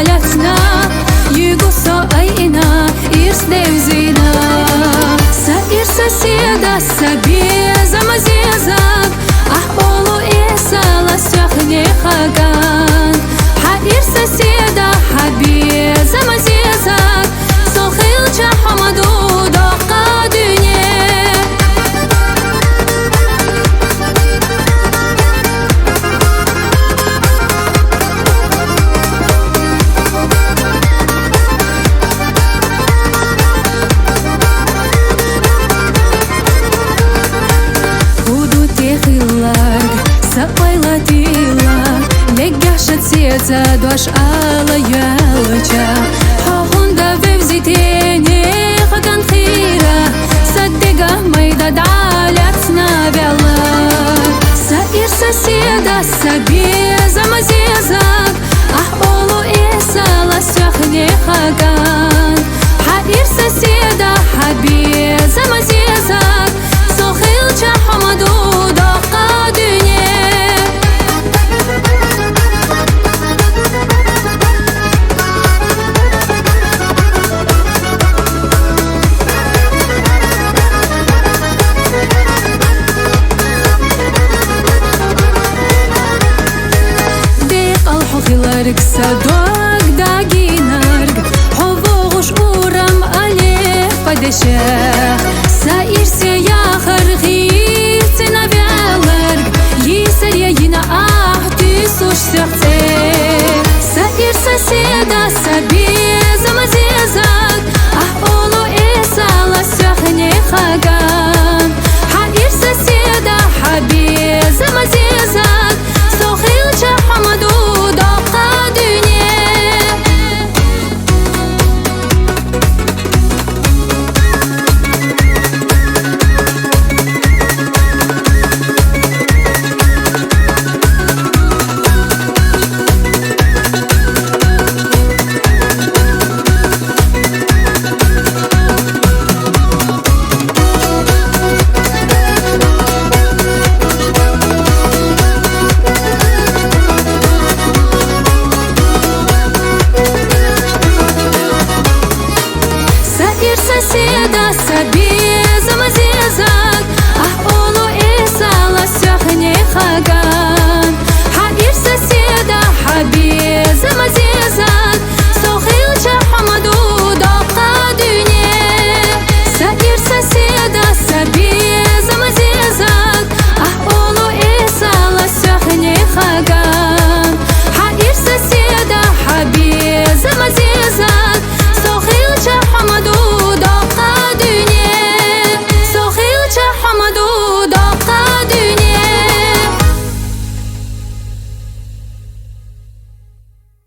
daletna Jugoso ajina irs devzina Sa irsa sieda sabieza mazezak Ah olu esa lasjahne hagan Ha irsa sieda habieza mazezak Sokhilcha hamadu doqa dünye Сеца дош ала ялча Хахунда вевзитене хаган хира Садега майда даляцна вяла Са ир соседа сабеза мазезак Ах олу эса ласяхне хаган Ха ир соседа хабеза мазезак Сохилча хамаду доqa dünye Khillark sadog daginarg Hovogush uram ale padeshah Sa irse ya kharghir tsenavelarg Yisar yina ah ty sush serce Sa ir soseda